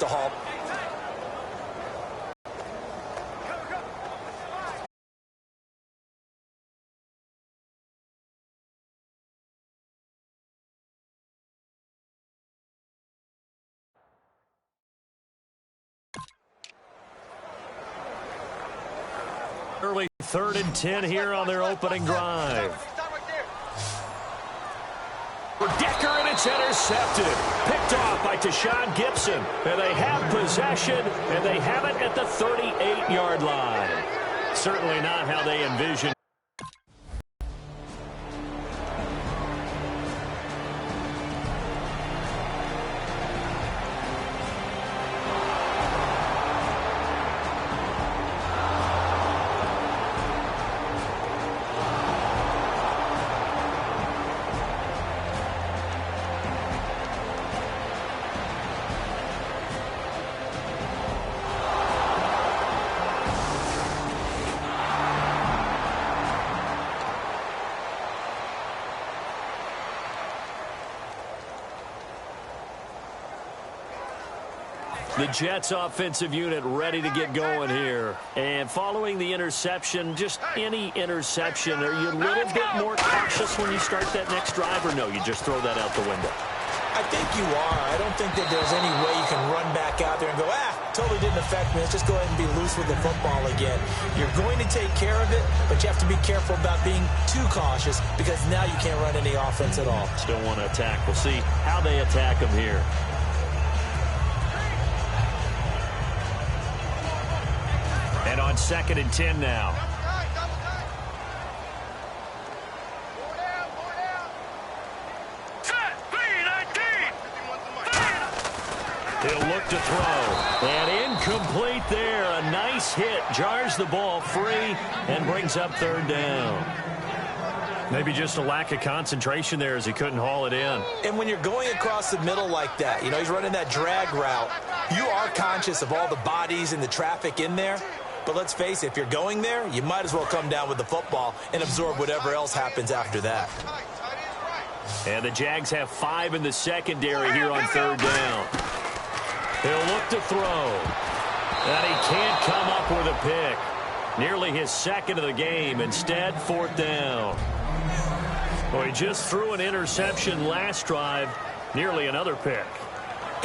to halt. Early 3rd and 10 here on their opening drive. For Decker, and it's intercepted. Picked off by Tashawn Gibson. And they have possession, and they have it at the 38-yard line. Certainly not how they envisioned. The Jets offensive unit ready to get going here. And following the interception, just any interception, are you a little bit more cautious when you start that next drive, or no, you just throw that out the window? I think you are. I don't think that there's any way you can run back out there and go, totally didn't affect me. Let's just go ahead and be loose with the football again. You're going to take care of it, but you have to be careful about being too cautious because now you can't run any offense at all. Still want to attack. We'll see how they attack them here. And on 2nd and 10 now. He'll look to throw. And incomplete there. A nice hit. Jars the ball free and brings up 3rd down. Maybe just a lack of concentration there as he couldn't haul it in. And when you're going across the middle like that, he's running that drag route, you are conscious of all the bodies and the traffic in there. But let's face it, if you're going there, you might as well come down with the football and absorb whatever else happens after that. And the Jags have 5 in the secondary here on 3rd down. He'll look to throw. And he can't come up with a pick. Nearly his 2nd of the game. Instead, 4th down. Well, he just threw an interception last drive. Nearly another pick.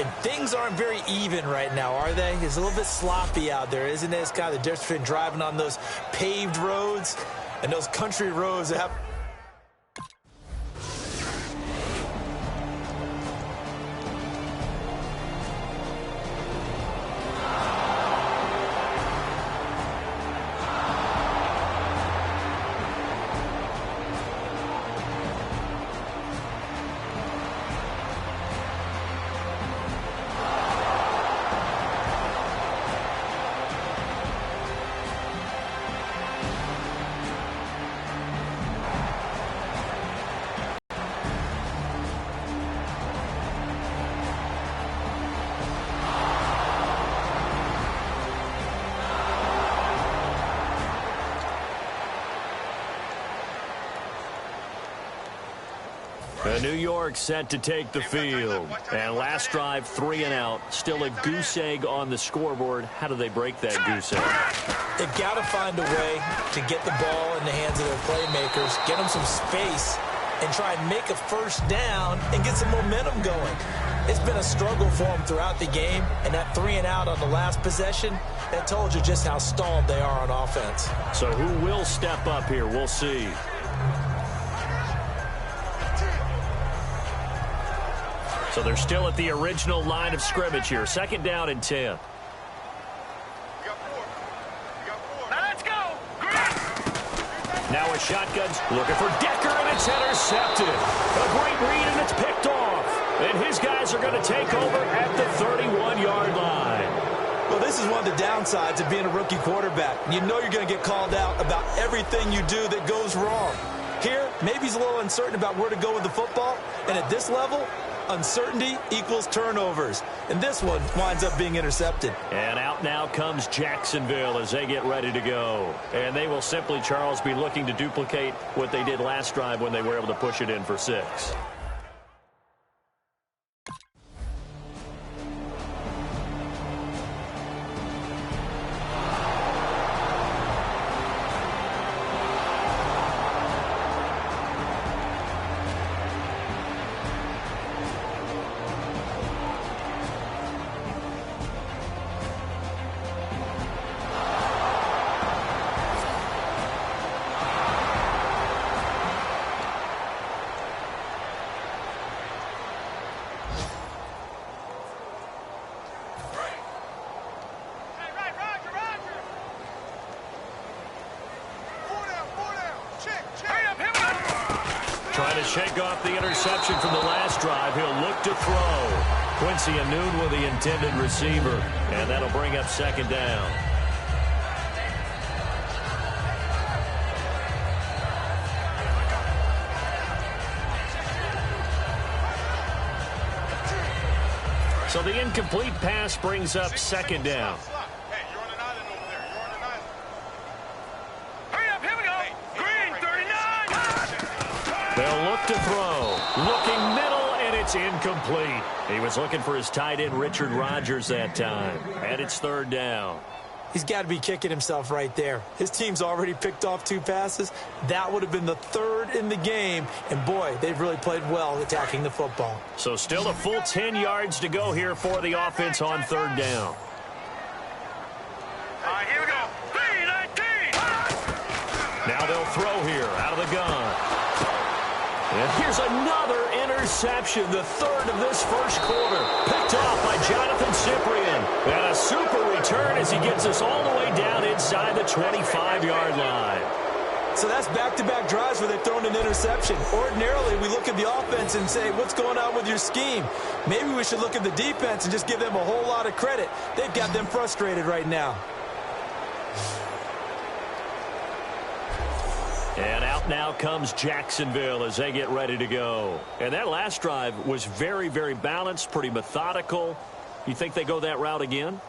And things aren't very even right now, are they? It's a little bit sloppy out there, isn't it? It's kind of the difference between driving on those paved roads and those country roads that have... New York set to take the field. And last drive, 3 and out. Still a goose egg on the scoreboard. How do they break that goose egg? They've got to find a way to get the ball in the hands of their playmakers, get them some space, and try and make a 1st down and get some momentum going. It's been a struggle for them throughout the game, and that 3 and out on the last possession, that told you just how stalled they are on offense. So who will step up here? We'll see. So they're still at the original line of scrimmage here. 2nd down and 10. Now a shotgun looking for Decker, and it's intercepted. A great read, and it's picked off. And his guys are going to take over at the 31-yard line. Well, this is one of the downsides of being a rookie quarterback. You know you're going to get called out about everything you do that goes wrong. Here, maybe he's a little uncertain about where to go with the football. And at this level, uncertainty equals turnovers. And this one winds up being intercepted. And out now comes Jacksonville as they get ready to go. And they will simply, Charles, be looking to duplicate what they did last drive when they were able to push it in for 6. to shake off the interception from the last drive, he'll look to throw. Quincy Anoon with the intended receiver, and that'll bring up second down. So the incomplete pass brings up second down. Hey, you're on an island over there. You're on an island. Hurry up, here we go. Green, 39. They'll look to throw. Looking middle, and it's incomplete. He was looking for his tight end, Richard Rodgers, that time. And it's third down. He's got to be kicking himself right there. His team's already picked off 2 passes. That would have been the 3rd in the game. And, boy, they've really played well attacking the football. So still a full 10 yards to go here for the offense on third down. All right, here we go. 3-19. Now they'll throw here out of the gun. And here's another interception, the 3rd of this first quarter. Picked off by Jonathan Cyprien. And a super return as he gets us all the way down inside the 25-yard line. So that's back-to-back drives where they've thrown an interception. Ordinarily, we look at the offense and say, what's going on with your scheme? Maybe we should look at the defense and just give them a whole lot of credit. They've got them frustrated right now. And out now comes Jacksonville as they get ready to go. And that last drive was very, very balanced, pretty methodical. You think they go that route again?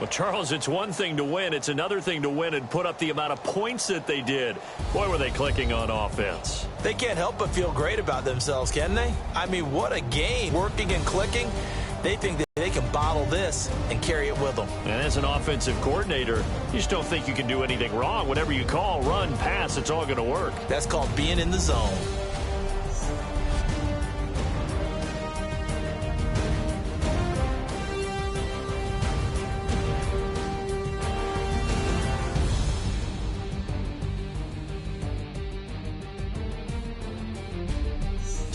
Well, Charles, it's one thing to win. It's another thing to win and put up the amount of points that they did. Boy, were they clicking on offense. They can't help but feel great about themselves, can they? I mean, what a game. Working and clicking. They think that they can bottle this and carry it with them. And as an offensive coordinator, you just don't think you can do anything wrong. Whatever you call, run, pass, it's all going to work. That's called being in the zone.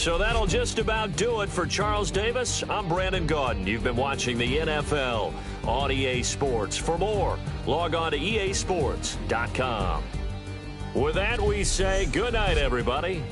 So that'll just about do it for Charles Davis. I'm Brandon Gaudin. You've been watching the NFL on EA Sports. For more, log on to easports.com. With that, we say good night, everybody.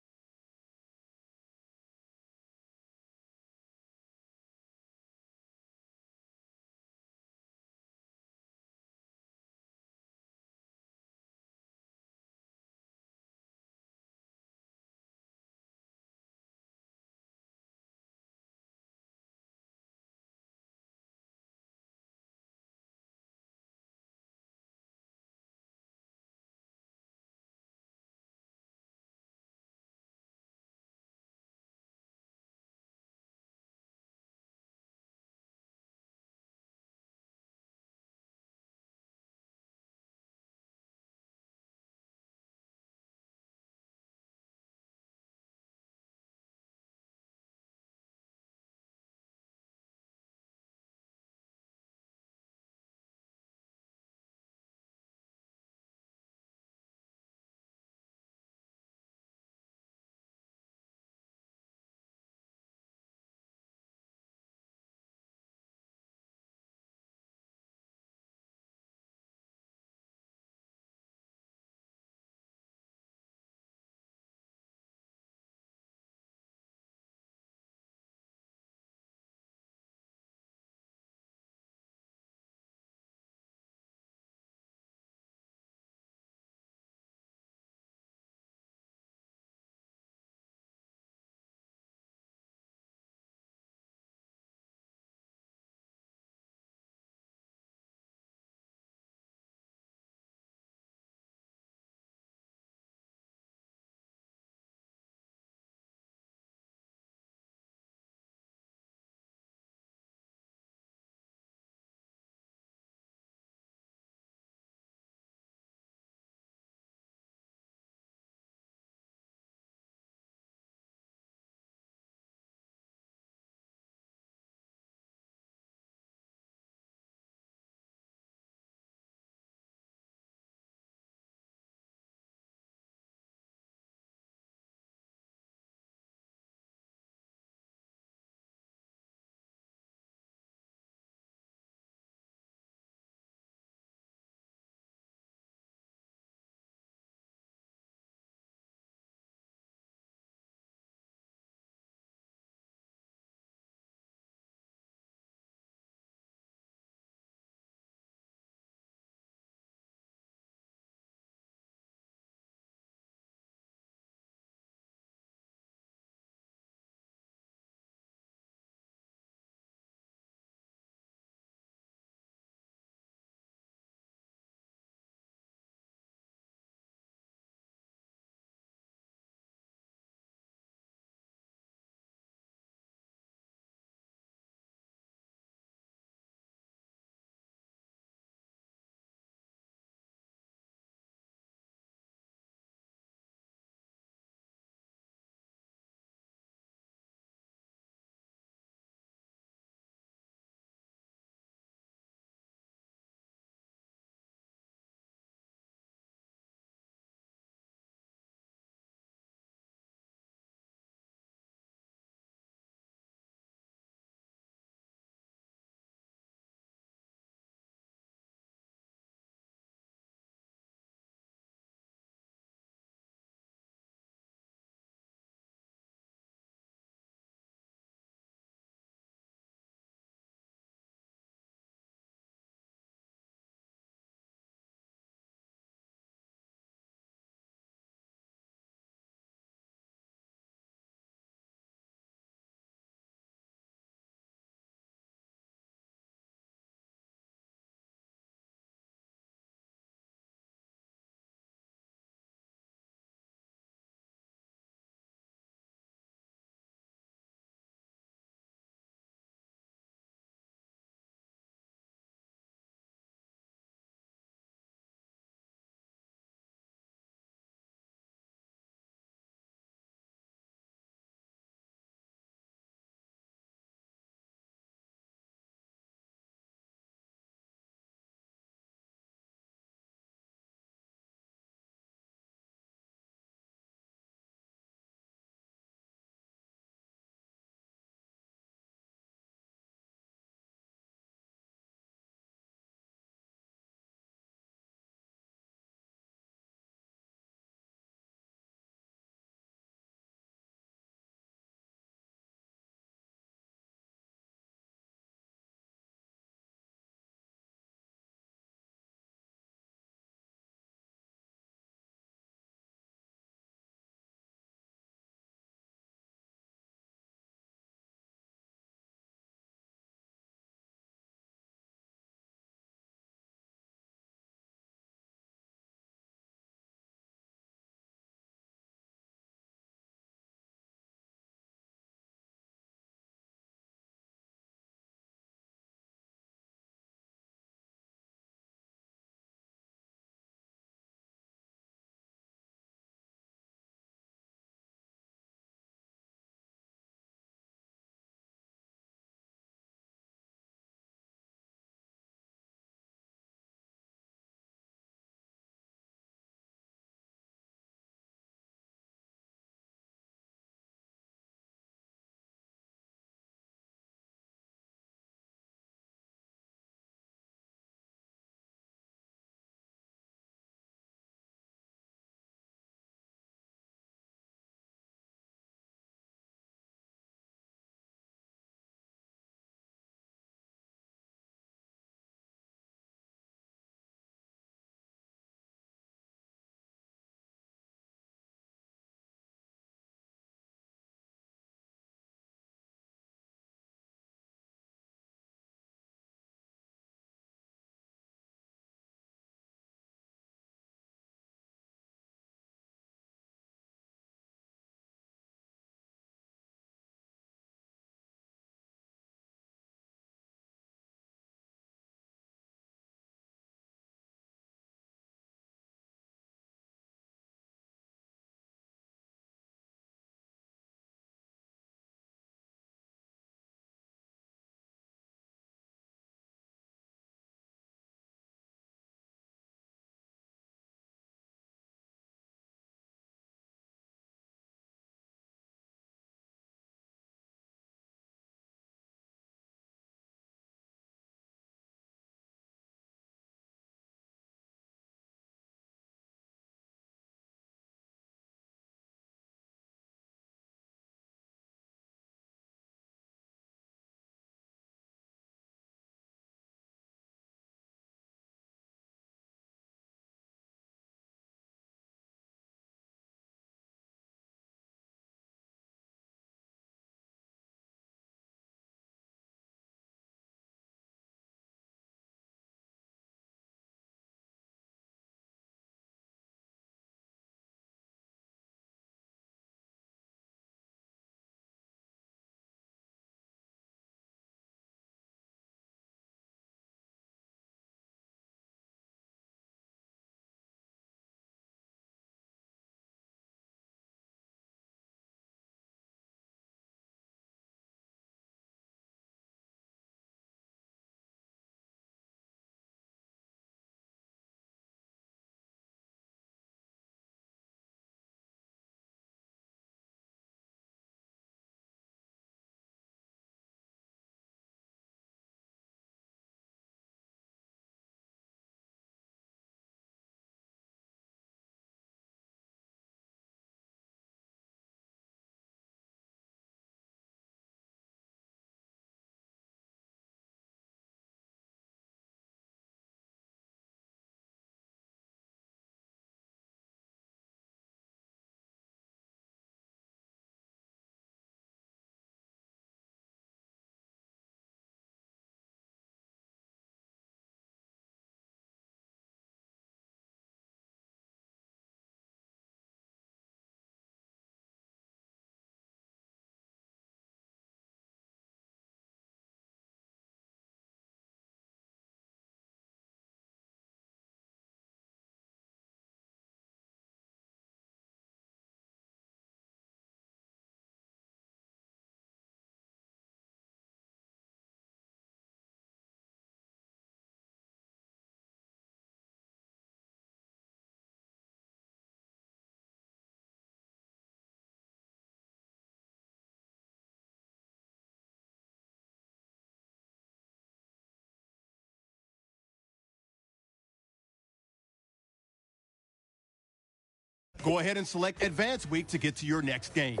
Go ahead and select Advanced Week to get to your next game.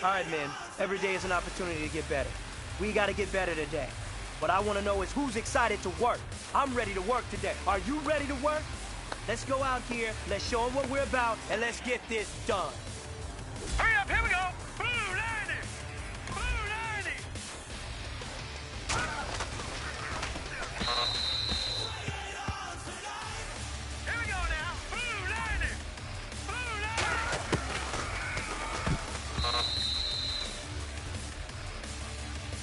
All right, man. Every day is an opportunity to get better. We got to get better today. What I want to know is who's excited to work. I'm ready to work today. Are you ready to work? Let's go out here, let's show them what we're about, and let's get this done. Hurry up, here we go. Blue 90. Blue 90. Here we go now. Blue 90. Blue 90.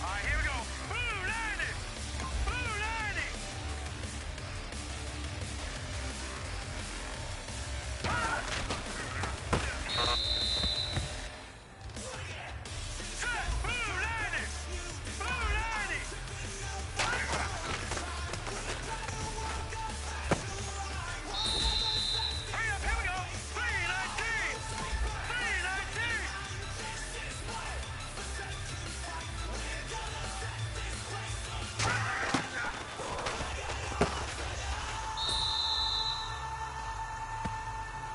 All right, here we go. Blue 90. Blue 90.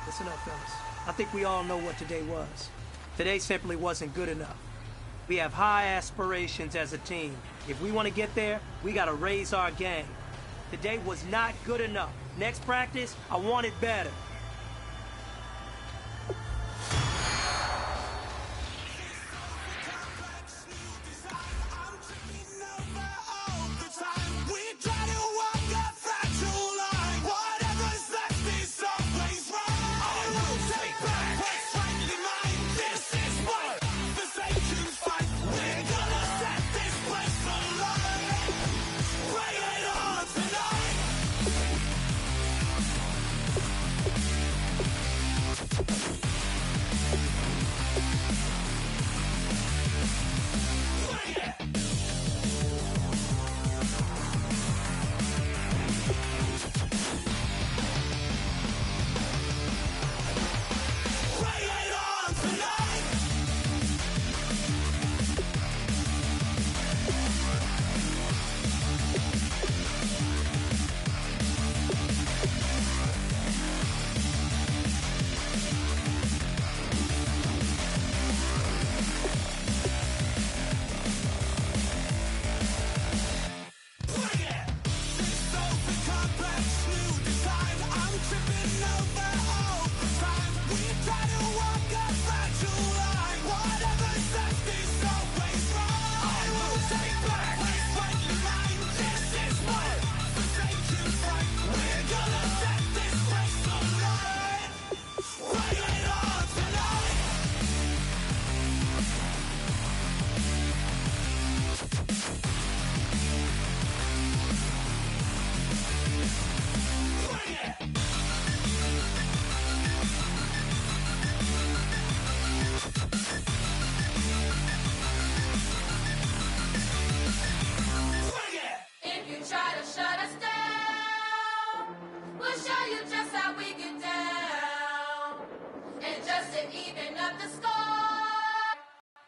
Listen up, fellas. I think we all know what today was. Today simply wasn't good enough. We have high aspirations as a team. If we want to get there, we got to raise our game. Today was not good enough. Next practice, I want it better. We try to walk a fragile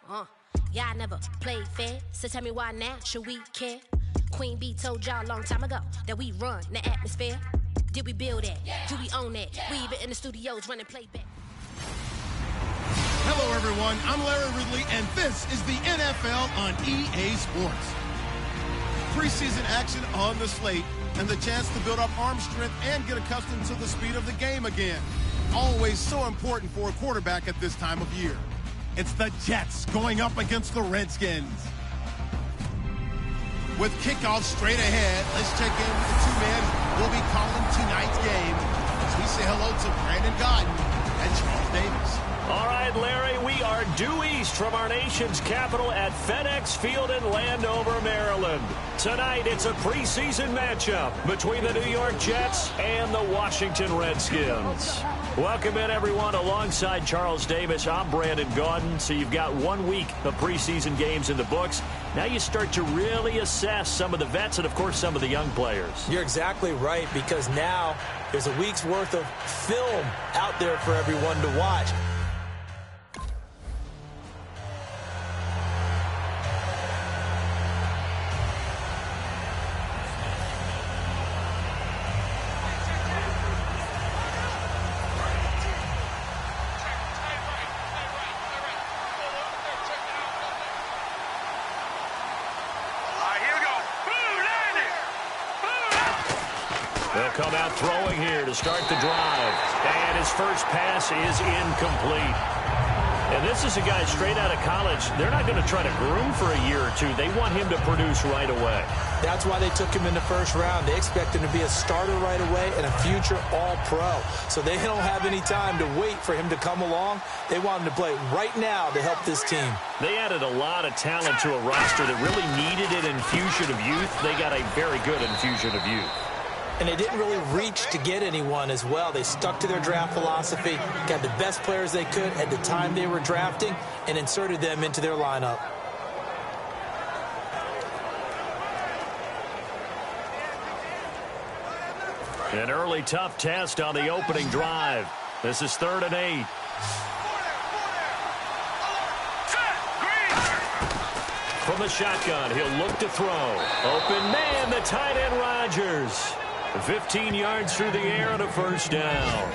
Y'all never played fair, so tell me why now should we care? Queen Bee told y'all a long time ago that we run the atmosphere. Did we build that? Do we own that? We even in the studios running playback. Hello, everyone. I'm Larry Ridley, and this is the NFL on EA Sports. Preseason action on the slate, and the chance to build up arm strength and get accustomed to the speed of the game again. Always so important for a quarterback at this time of year. It's the Jets going up against the Redskins. With kickoff straight ahead, let's check in with the two men who will be calling tonight's game as we say hello to Brandon Godden and Charles Davis. All right, Larry, we are due east from our nation's capital at FedEx Field in Landover, Maryland. Tonight, it's a preseason matchup between the New York Jets and the Washington Redskins. Welcome in, everyone. Alongside Charles Davis, I'm Brandon Gaudin. So you've got 1 week of preseason games in the books. Now you start to really assess some of the vets and, of course, some of the young players. You're exactly right, because now there's a week's worth of film out there for everyone to watch. They'll come out throwing here to start the drive. And his first pass is incomplete. And this is a guy straight out of college. They're not going to try to groom for a year or two. They want him to produce right away. That's why they took him in the first round. They expect him to be a starter right away and a future all-pro. So they don't have any time to wait for him to come along. They want him to play right now to help this team. They added a lot of talent to a roster that really needed an infusion of youth. They got a very good infusion of youth. And they didn't really reach to get anyone as well. They stuck to their draft philosophy, got the best players they could at the time they were drafting, and inserted them into their lineup. An early tough test on the opening drive. This is 3rd and 8. From the shotgun, he'll look to throw. Open man, the tight end Rodgers. 15 yards through the air and a first down.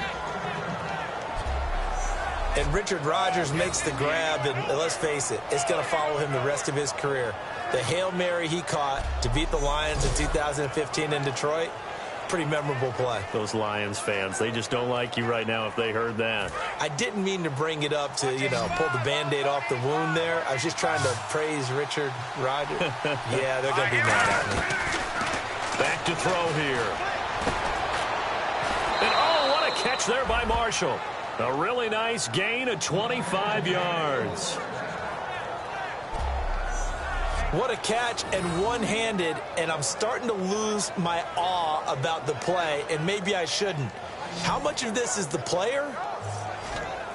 And Richard Rodgers makes the grab, and let's face it, it's going to follow him the rest of his career. The Hail Mary he caught to beat the Lions in 2015 in Detroit, pretty memorable play. Those Lions fans, they just don't like you right now if they heard that. I didn't mean to bring it up to, pull the Band-Aid off the wound there. I was just trying to praise Richard Rodgers. Yeah, they're going to be mad at me. Back to throw here. And oh, what a catch there by Marshall. A really nice gain of 25 yards. What a catch, and one-handed, and I'm starting to lose my awe about the play, and maybe I shouldn't. How much of this is the player?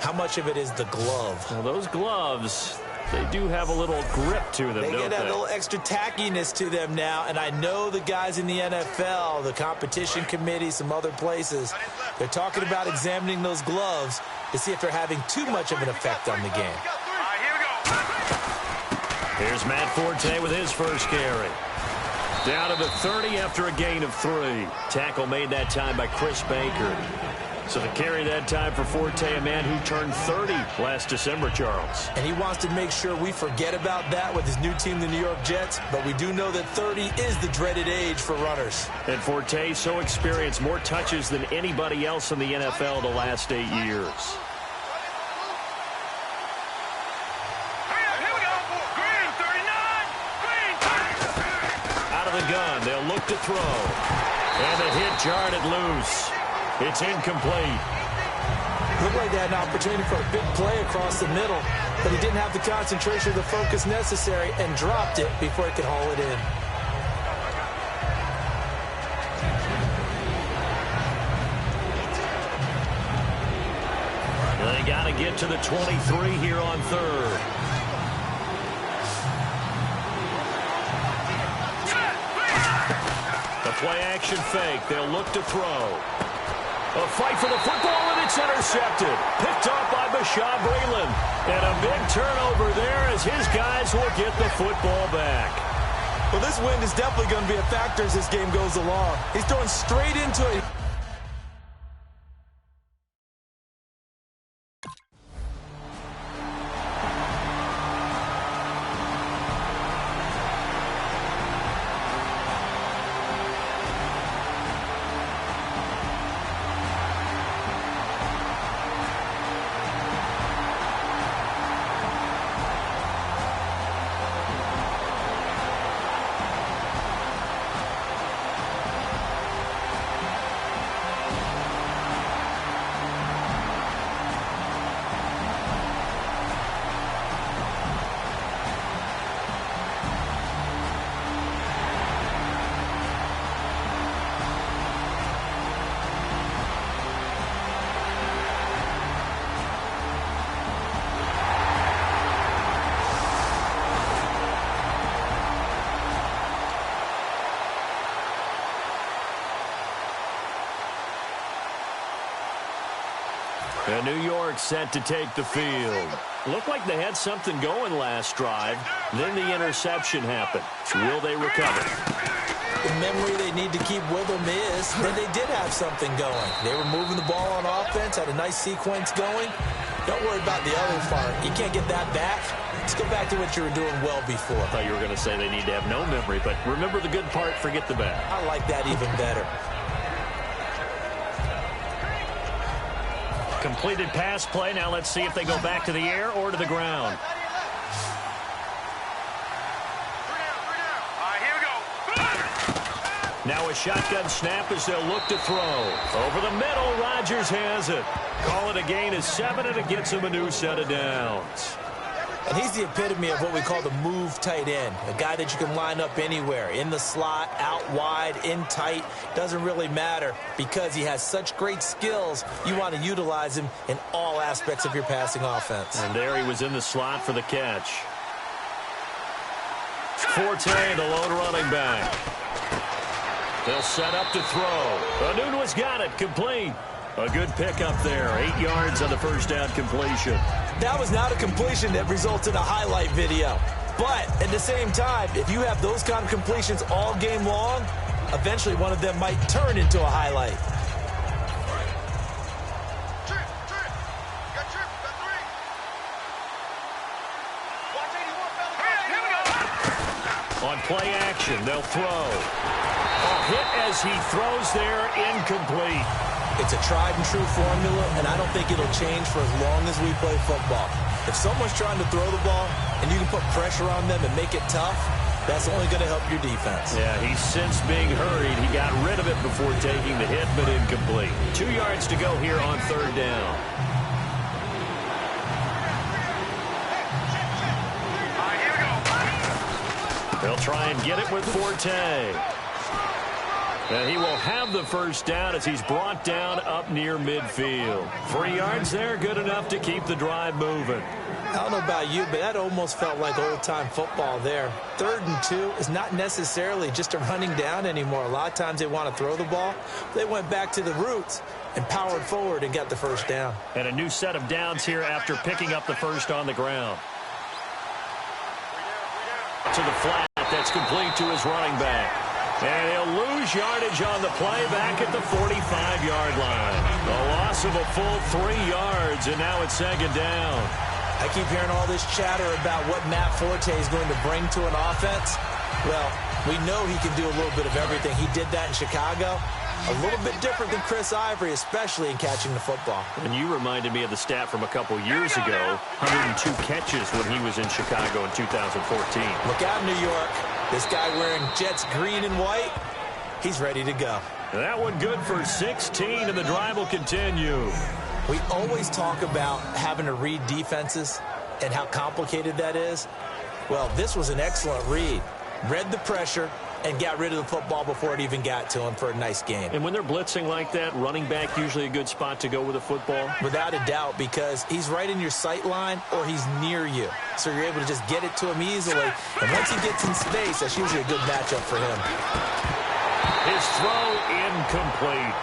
How much of it is the glove? Well, those gloves, they do have a little grip to them, They don't get they? a little extra tackiness to them now, and I know the guys in the NFL, the competition committee, some other places, they're talking about examining those gloves to see if they're having too much of an effect on the game. Here's Matt Forte with his first carry. Down to the 30 after a gain of 3. Tackle made that time by Chris Baker. So the carry that time for Forte, a man who turned 30 last December, Charles. And he wants to make sure we forget about that with his new team, the New York Jets. But we do know that 30 is the dreaded age for runners. And Forte, so experienced, more touches than anybody else in the NFL the last 8 years. Gun. They'll look to throw. And the hit jarred it loose. It's incomplete. Looked like they had an opportunity for a big play across the middle, but he didn't have the concentration or the focus necessary and dropped it before he could haul it in. They got to get to the 23 here on 3rd. Play-action fake. They'll look to throw. A fight for the football, and it's intercepted. Picked off by Breland. And a big turnover there as his guys will get the football back. Well, this wind is definitely going to be a factor as this game goes along. He's throwing straight into it. And New York set to take the field. Looked like they had something going last drive. Then the interception happened. Will they recover? The memory they need to keep with them is that they did have something going. They were moving the ball on offense, had a nice sequence going. Don't worry about the other part. You can't get that back. Let's go back to what you were doing well before. I thought you were going to say they need to have no memory, but remember the good part, forget the bad. I like that even better. Completed pass play. Now let's see if they go back to the air or to the ground. Here we go. Now a shotgun snap as they'll look to throw. Over the middle, Rodgers has it. Call it a gain of 7, and it gets him a new set of downs. And he's the epitome of what we call the move tight end. A guy that you can line up anywhere. In the slot, out wide, in tight. Doesn't really matter because he has such great skills. You want to utilize him in all aspects of your passing offense. And there he was in the slot for the catch. Forte, the lone running back. They'll set up to throw. Anunua's got it. Complete. A good pickup there. 8 yards on the first down completion. That was not a completion that results in a highlight video. But at the same time, if you have those kind of completions all game long, eventually one of them might turn into a highlight. On play action, they'll throw. A hit as he throws there, incomplete. It's a tried-and-true formula, and I don't think it'll change for as long as we play football. If someone's trying to throw the ball and you can put pressure on them and make it tough, that's only going to help your defense. Yeah, he's since being hurried. He got rid of it before taking the hit, but incomplete. 2 yards to go here on third down. Here we go. They'll try and get it with Forte. And he will have the first down as he's brought down up near midfield. 3 yards there, good enough to keep the drive moving. I don't know about you, but that almost felt like old-time football there. 3rd and 2 is not necessarily just a running down anymore. A lot of times they want to throw the ball. They went back to the roots and powered forward and got the first down. And a new set of downs here after picking up the first on the ground. To the flat, that's complete to his running back. And he'll lose yardage on the play back at the 45-yard line. A loss of a full 3 yards, and now it's 2nd down. I keep hearing all this chatter about what Matt Forte is going to bring to an offense. Well, we know he can do a little bit of everything. He did that in Chicago. A little bit different than Chris Ivory, especially in catching the football. And you reminded me of the stat from a couple years ago. 102 catches when he was in Chicago in 2014. Look out, New York. This guy wearing Jets green and white, he's ready to go. That one good for 16, and the drive will continue. We always talk about having to read defenses and how complicated that is. Well, this was an excellent read. Read the pressure and got rid of the football before it even got to him for a nice game. And when they're blitzing like that, running back usually a good spot to go with a football? Without a doubt, because he's right in your sight line or he's near you. So you're able to just get it to him easily. And once he gets in space, that's usually a good matchup for him. His throw incomplete.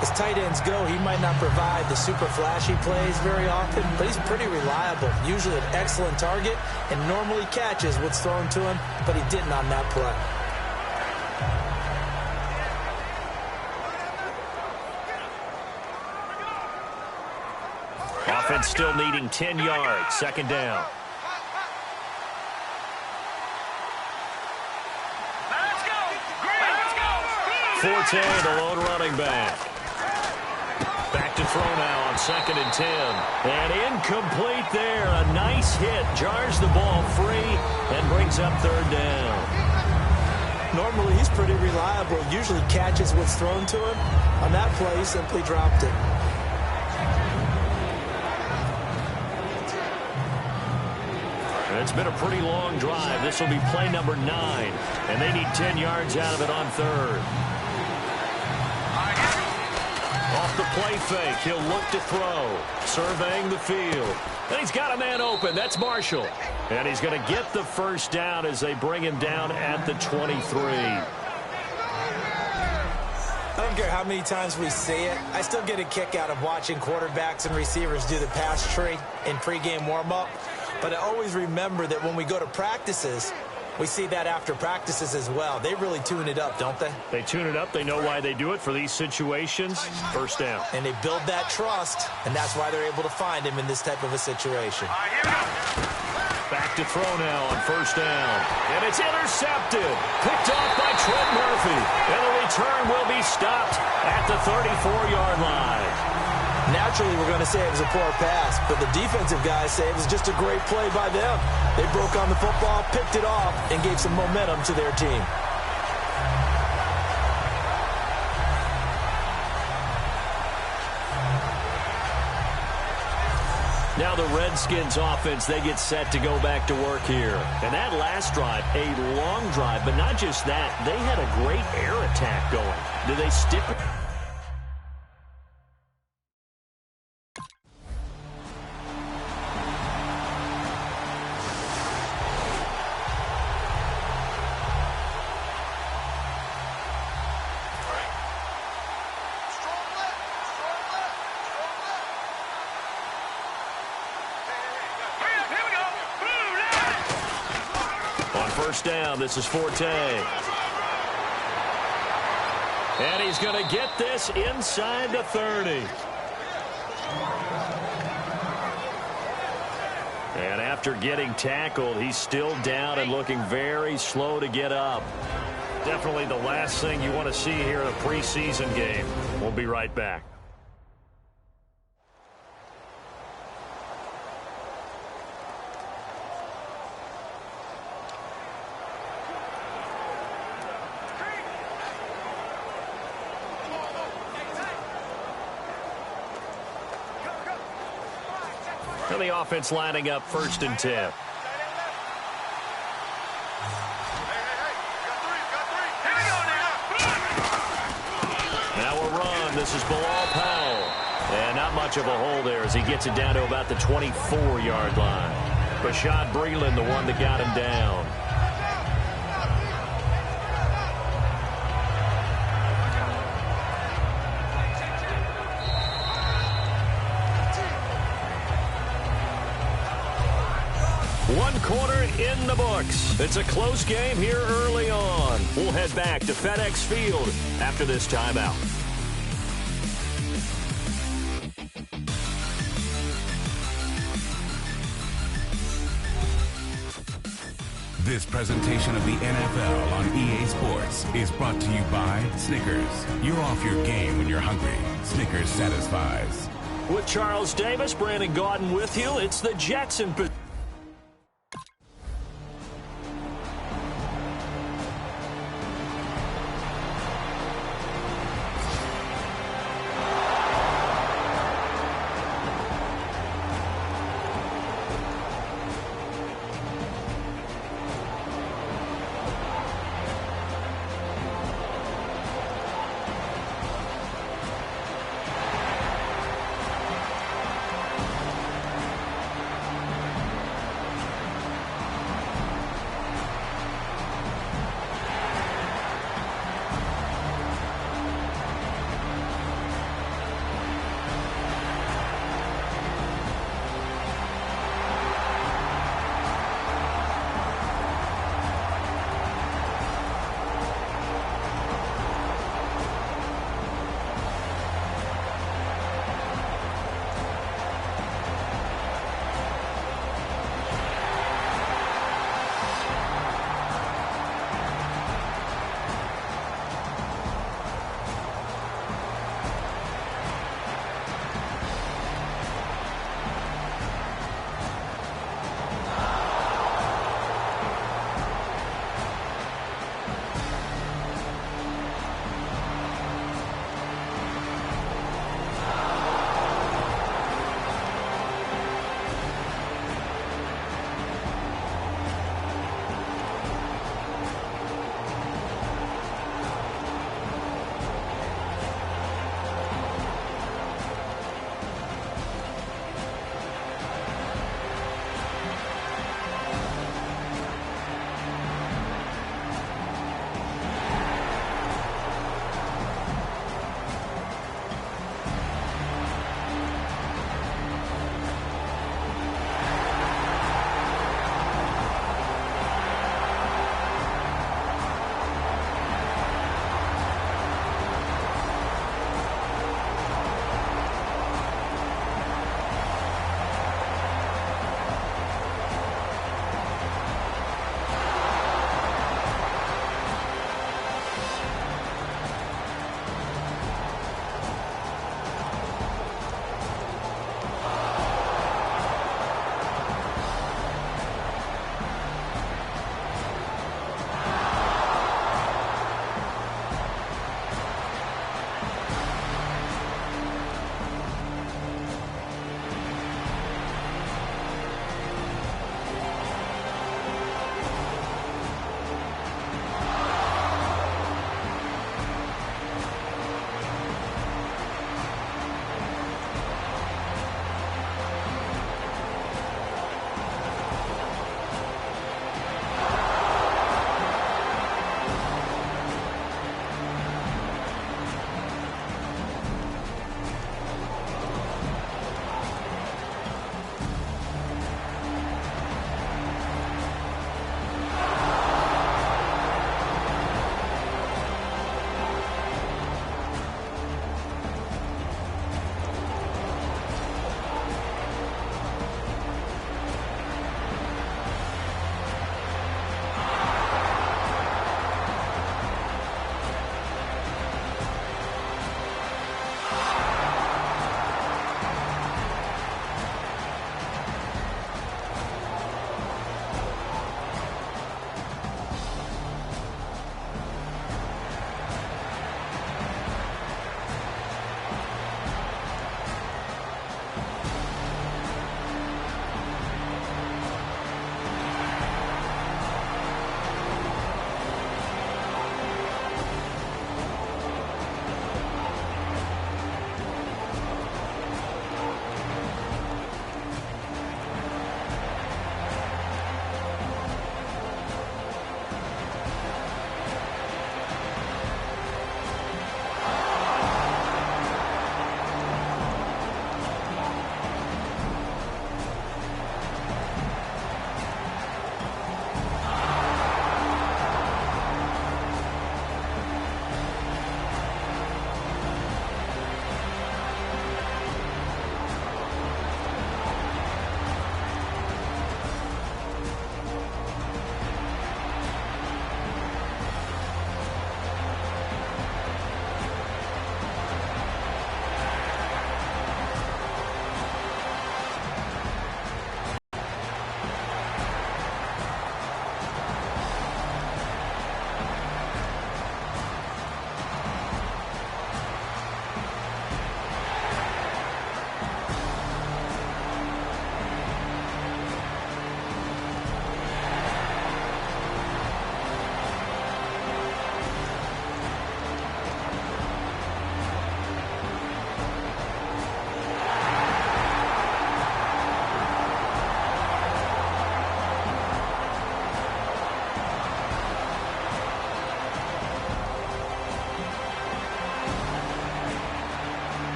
As tight ends go, he might not provide the super flashy plays very often, but he's pretty reliable, usually an excellent target, and normally catches what's thrown to him, but he didn't on that play. Offense still needing 10 yards, second down. Let's go! Let's go! Forte, the lone running back. Back to throw now on 2nd and 10. And incomplete there. A nice hit. Jars the ball free and brings up 3rd down. Normally, he's pretty reliable. Usually catches what's thrown to him. On that play, he simply dropped it. It's been a pretty long drive. This will be play number 9. And they need 10 yards out of it on 3rd. Off the play fake, he'll look to throw. Surveying the field. And he's got a man open. That's Marshall. And he's going to get the first down as they bring him down at the 23. I don't care how many times we see it. I still get a kick out of watching quarterbacks and receivers do the pass tree in pregame warm-up. But I always remember that when we go to practices, we see that after practices as well. They really tune it up, don't they? They tune it up. They know why they do it for these situations. First down. And they build that trust, and that's why they're able to find him in this type of a situation. Back to throw now on 1st down. And it's intercepted. Picked off by Trent Murphy. And the return will be stopped at the 34-yard line. Naturally, we're going to say it was a poor pass, but the defensive guys say it was just a great play by them. They broke on the football, picked it off, and gave some momentum to their team. Now the Redskins offense, they get set to go back to work here. And that last drive, a long drive, but not just that. They had a great air attack going. Do they stick with it? First down, this is Forte. And he's going to get this inside the 30. And after getting tackled, he's still down and looking very slow to get up. Definitely the last thing you want to see here in a preseason game. We'll be right back. And the offense lining up 1st and 10. Now a run. This is Bilal Powell. And not much of a hole there as he gets it down to about the 24-yard line. Bashad Breeland, the one that got him down. One quarter in the books. It's a close game here early on. We'll head back to FedEx Field after this timeout. This presentation of the NFL on EA Sports is brought to you by Snickers. You're off your game when you're hungry. Snickers satisfies. With Charles Davis, Brandon Gaudin with you. It's the Jetson.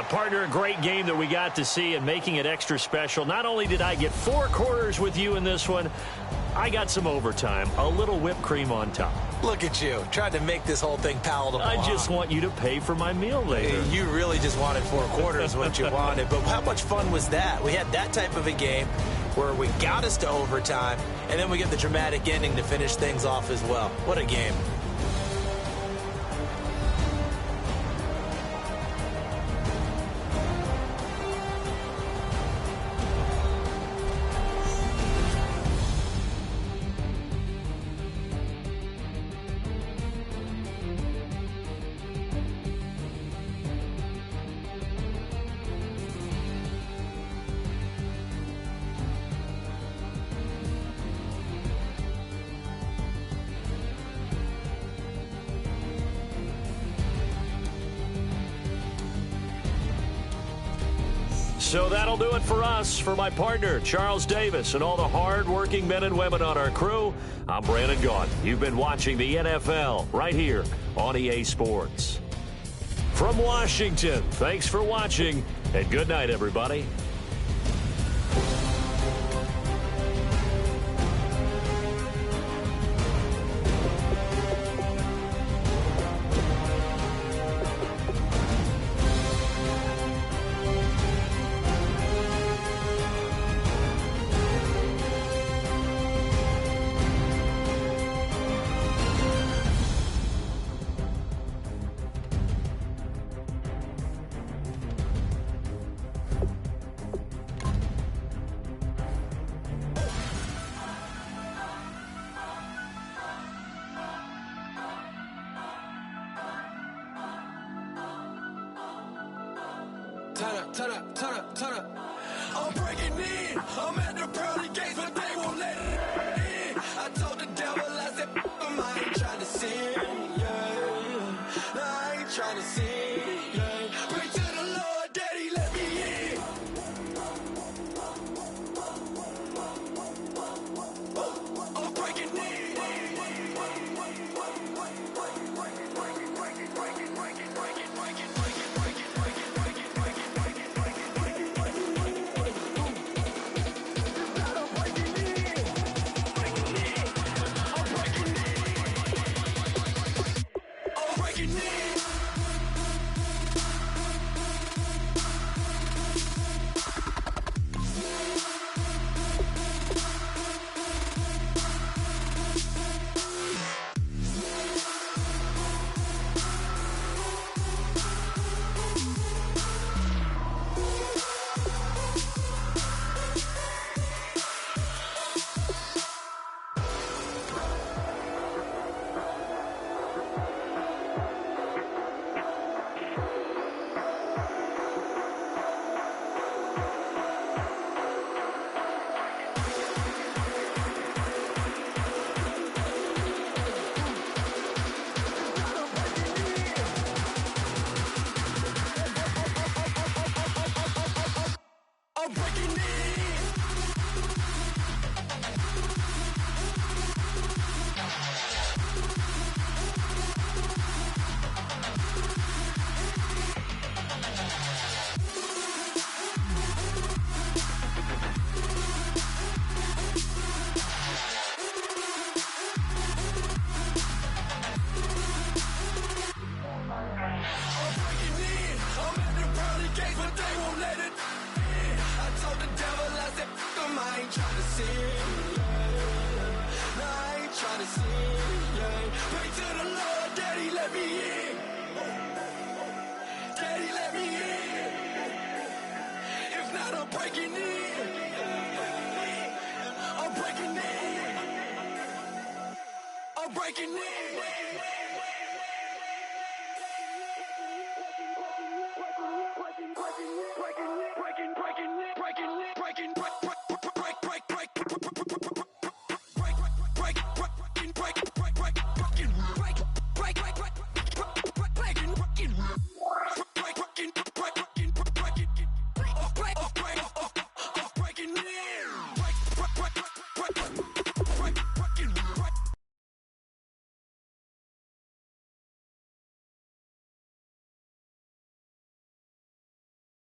Partner, a great game that we got to see, and making it extra special. Not only did I get 4 quarters with you in this one, I got some overtime, a little whipped cream on top. Look at you, trying to make this whole thing palatable. I just want you to pay for my meal later. Hey, you really just wanted 4 quarters what you wanted, but how much fun was that? We had that type of a game where we got us to overtime, and then we get the dramatic ending to finish things off as well. What a game. So that'll do it for us. For my partner, Charles Davis, and all the hard-working men and women on our crew, I'm Brandon Gaudin. You've been watching the NFL right here on EA Sports. From Washington, thanks for watching, and good night, everybody. Turn up. I'm breaking in. I'm at the pearly gates, but they won't let it in. I told the devil, I said, I ain't trying to sin, yeah. No, I ain't trying to sin, yeah. Pray to the Lord, Daddy, let me in. I'm breaking in. I'm breaking in.